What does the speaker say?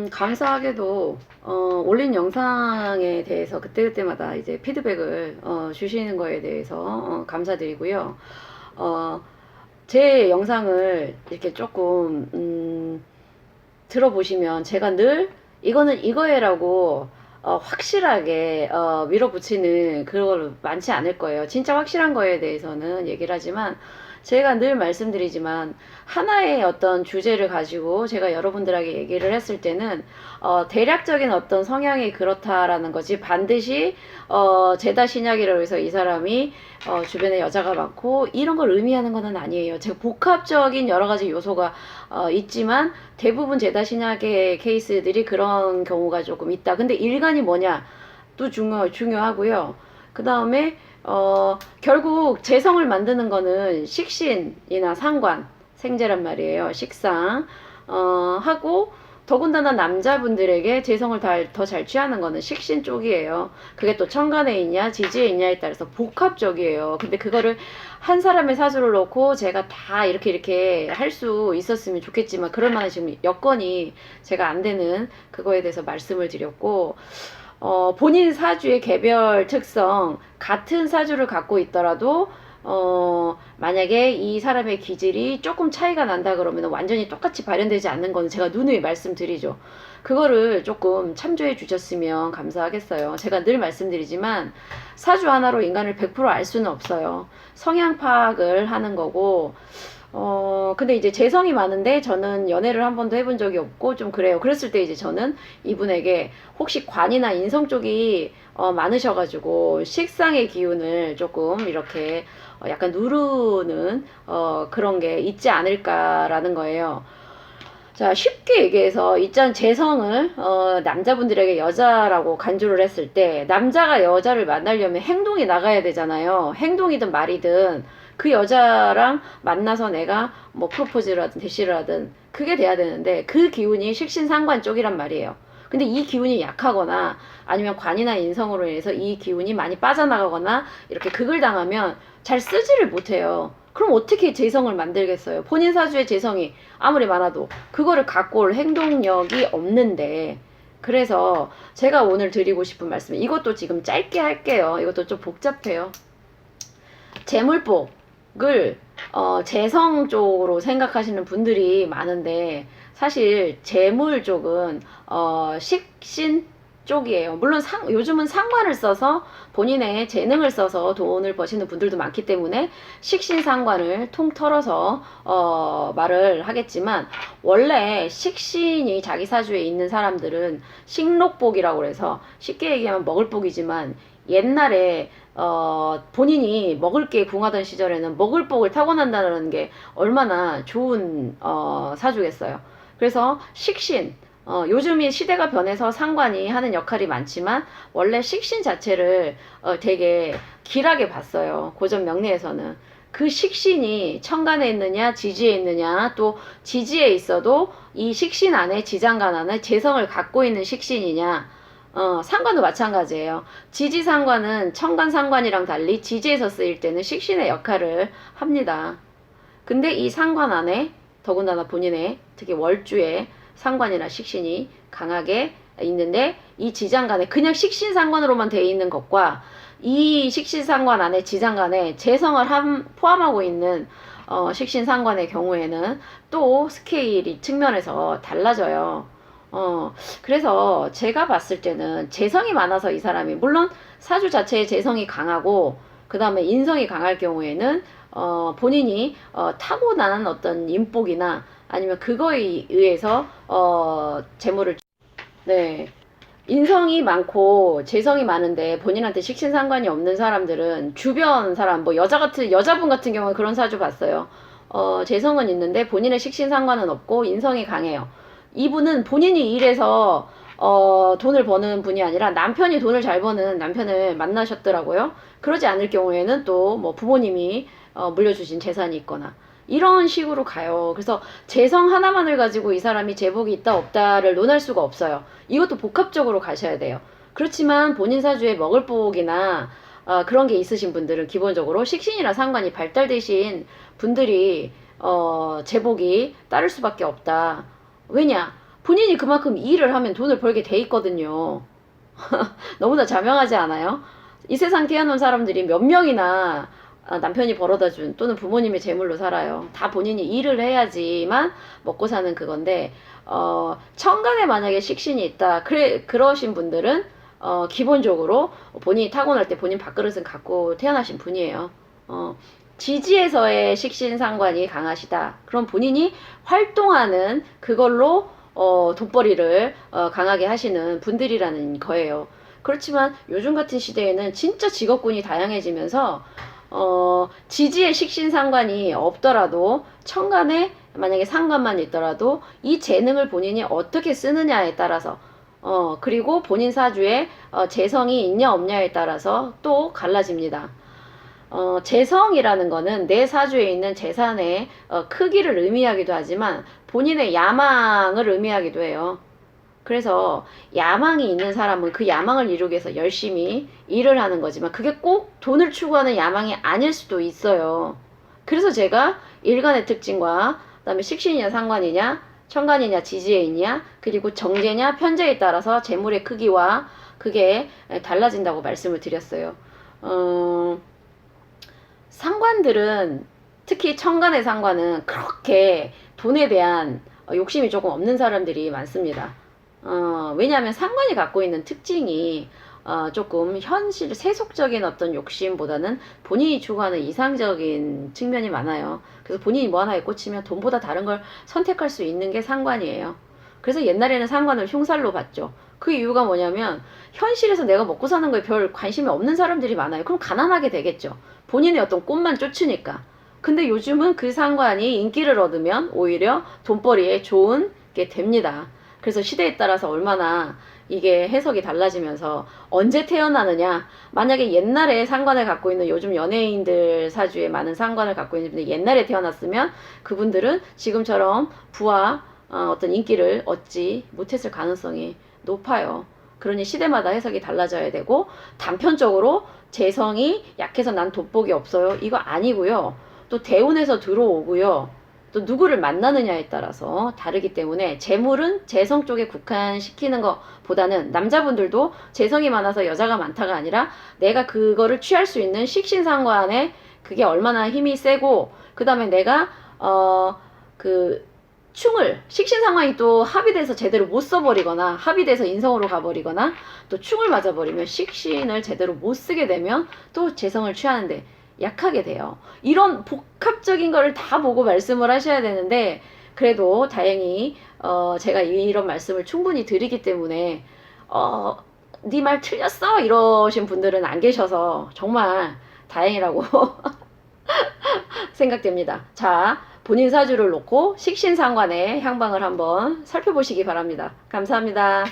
감사하게도 올린 영상에 대해서 그때그때마다 이제 피드백을 주시는 거에 대해서 감사드리고요. 어, 제 영상을 이렇게 조금 들어보시면 제가 늘 이거는 이거예라고 확실하게 밀어붙이는 그걸 많지 않을 거예요. 진짜 확실한 거에 대해서는 얘기를 하지만 제가 늘 말씀드리지만 하나의 어떤 주제를 가지고 제가 여러분들에게 얘기를 했을 때는 대략적인 어떤 성향이 그렇다라는 거지 반드시 제다 신약이라고 해서 이 사람이 주변에 여자가 많고 이런 걸 의미하는 것은 아니에요. 제가 복합적인 여러 가지 요소가 있지만 대부분 제다 신약의 케이스들이 그런 경우가 조금 있다. 근데 일간이 뭐냐 또 중요하고요. 그 다음에 결국 재성을 만드는 거는 식신이나 상관, 생재란 말이에요. 식상. 하고, 더군다나 남자분들에게 재성을 더 잘 취하는 거는 식신 쪽이에요. 그게 또 천간에 있냐, 지지에 있냐에 따라서 복합적이에요. 근데 그거를 한 사람의 사주를 놓고 제가 다 이렇게 할 수 있었으면 좋겠지만, 그럴 만한 지금 여건이 제가 안 되는 그거에 대해서 말씀을 드렸고, 본인 사주의 개별 특성, 같은 사주를 갖고 있더라도, 만약에 이 사람의 기질이 조금 차이가 난다 그러면 완전히 똑같이 발현되지 않는 거는 제가 누누이 말씀드리죠. 그거를 조금 참조해 주셨으면 감사하겠어요. 제가 늘 말씀드리지만, 사주 하나로 인간을 100%알 수는 없어요. 성향 파악을 하는 거고, 근데 이제 재성이 많은데 저는 연애를 한 번도 해본 적이 없고 좀 그래요. 그랬을 때 이제 저는 이분에게 혹시 관이나 인성 쪽이 많으셔가지고 식상의 기운을 조금 이렇게 약간 누르는 그런 게 있지 않을까라는 거예요. 자, 쉽게 얘기해서 있잖아 재성을 남자분들에게 여자라고 간주를 했을 때 남자가 여자를 만나려면 행동이 나가야 되잖아요. 행동이든 말이든 그 여자랑 만나서 내가 뭐 프로포즈를 하든 대시를 하든 그게 돼야 되는데 그 기운이 식신상관 쪽이란 말이에요. 근데 이 기운이 약하거나 아니면 관이나 인성으로 인해서 이 기운이 많이 빠져나가거나 이렇게 극을 당하면 잘 쓰지를 못해요. 그럼 어떻게 재성을 만들겠어요? 본인 사주의 재성이 아무리 많아도 그거를 갖고 올 행동력이 없는데 그래서 제가 오늘 드리고 싶은 말씀 이것도 지금 짧게 할게요. 이것도 좀 복잡해요. 재물복을 재성 쪽으로 생각하시는 분들이 많은데 사실 재물 쪽은 식신 쪽이에요. 물론 요즘은 상관을 써서 본인의 재능을 써서 돈을 버시는 분들도 많기 때문에 식신상관을 통틀어서 말을 하겠지만 원래 식신이 자기 사주에 있는 사람들은 식록복이라고 해서 쉽게 얘기하면 먹을복이지만 옛날에 본인이 먹을 게 궁하던 시절에는 먹을 복을 타고난다는 게 얼마나 좋은 사주겠어요. 그래서 식신 요즘이 시대가 변해서 상관이 하는 역할이 많지만 원래 식신 자체를 되게 길하게 봤어요. 고전 명리에서는. 그 식신이 천간에 있느냐 지지에 있느냐 또 지지에 있어도 이 식신 안에 지장간 안에 재성을 갖고 있는 식신이냐 상관도 마찬가지예요. 지지상관은 천간상관이랑 달리 지지에서 쓰일 때는 식신의 역할을 합니다. 근데 이 상관 안에 더군다나 본인의 특히 월주에 상관이나 식신이 강하게 있는데 이 지장간에 그냥 식신상관으로만 되어 있는 것과 이 식신상관 안에 지장간에 재성을 포함하고 있는 식신상관의 경우에는 또 스케일이 측면에서 달라져요. 그래서 제가 봤을 때는 재성이 많아서 이 사람이, 물론 사주 자체의 재성이 강하고, 그 다음에 인성이 강할 경우에는, 본인이, 타고난 어떤 인복이나 아니면 그거에 의해서, 재물을, 네. 인성이 많고 재성이 많은데 본인한테 식신상관이 없는 사람들은 주변 사람, 뭐 여자분 같은 경우는 그런 사주 봤어요. 재성은 있는데 본인의 식신상관은 없고 인성이 강해요. 이분은 본인이 일해서 돈을 버는 분이 아니라 남편이 돈을 잘 버는 남편을 만나셨더라고요. 그러지 않을 경우에는 또 뭐 부모님이 물려주신 재산이 있거나 이런 식으로 가요. 그래서 재성 하나만을 가지고 이 사람이 재복이 있다 없다를 논할 수가 없어요. 이것도 복합적으로 가셔야 돼요. 그렇지만 본인 사주에 먹을 복이나 그런 게 있으신 분들은 기본적으로 식신이나 상관이 발달되신 분들이 재복이 따를 수밖에 없다. 왜냐? 본인이 그만큼 일을 하면 돈을 벌게 돼 있거든요. 너무나 자명하지 않아요? 이 세상 태어난 사람들이 몇 명이나 남편이 벌어다 준 또는 부모님의 재물로 살아요. 다 본인이 일을 해야지만 먹고 사는 그건데 천간에 만약에 식신이 있다 그러신 분들은 기본적으로 본인이 타고날 때 본인 밥그릇은 갖고 태어나신 분이에요. 지지에서의 식신상관이 강하시다. 그럼 본인이 활동하는 그걸로 돈벌이를 강하게 하시는 분들이라는 거예요. 그렇지만 요즘 같은 시대에는 진짜 직업군이 다양해지면서 지지의 식신상관이 없더라도 천간에 만약에 상관만 있더라도 이 재능을 본인이 어떻게 쓰느냐에 따라서 그리고 본인 사주에 재성이 있냐 없냐에 따라서 또 갈라집니다. 재성이라는 거는 내 사주에 있는 재산의 크기를 의미하기도 하지만 본인의 야망을 의미하기도 해요. 그래서 야망이 있는 사람은 그 야망을 이루기 위해서 열심히 일을 하는 거지만 그게 꼭 돈을 추구하는 야망이 아닐 수도 있어요. 그래서 제가 일간의 특징과 그다음에 식신이냐 상관이냐 천간이냐 지지에 있냐 그리고 정제냐 편제에 따라서 재물의 크기와 그게 달라진다고 말씀을 드렸어요. 상관들은 특히 천간의 상관은 그렇게 돈에 대한 욕심이 조금 없는 사람들이 많습니다. 왜냐하면 상관이 갖고 있는 특징이 조금 현실 세속적인 어떤 욕심보다는 본인이 추구하는 이상적인 측면이 많아요. 그래서 본인이 뭐 하나에 꽂히면 돈보다 다른 걸 선택할 수 있는 게 상관이에요. 그래서 옛날에는 상관을 흉살로 봤죠. 그 이유가 뭐냐면 현실에서 내가 먹고 사는 거에 별 관심이 없는 사람들이 많아요. 그럼 가난하게 되겠죠. 본인의 어떤 꿈만 쫓으니까. 근데 요즘은 그 상관이 인기를 얻으면 오히려 돈벌이에 좋은 게 됩니다. 그래서 시대에 따라서 얼마나 이게 해석이 달라지면서 언제 태어나느냐. 만약에 옛날에 상관을 갖고 있는 요즘 연예인들 사주에 많은 상관을 갖고 있는 분들 옛날에 태어났으면 그분들은 지금처럼 부와 어떤 인기를 얻지 못했을 가능성이 높아요. 그러니 시대마다 해석이 달라져야 되고 단편적으로 재성이 약해서 난 돋보기 없어요. 이거 아니고요. 또 대운에서 들어오고요. 또 누구를 만나느냐에 따라서 다르기 때문에 재물은 재성 쪽에 국한시키는 것보다는 남자분들도 재성이 많아서 여자가 많다가 아니라 내가 그거를 취할 수 있는 식신상관에 그게 얼마나 힘이 세고 그 다음에 내가 그 충을 식신상관이 또 합의돼서 제대로 못 써버리거나 합의돼서 인성으로 가버리거나 또 충을 맞아버리면 식신을 제대로 못 쓰게 되면 또 재성을 취하는데 약하게 돼요. 이런 복합적인 거를 다 보고 말씀을 하셔야 되는데 그래도 다행히 제가 이런 말씀을 충분히 드리기 때문에 네 말 틀렸어 이러신 분들은 안 계셔서 정말 다행이라고 생각됩니다. 자, 본인 사주를 놓고 식신상관의 향방을 한번 살펴보시기 바랍니다. 감사합니다.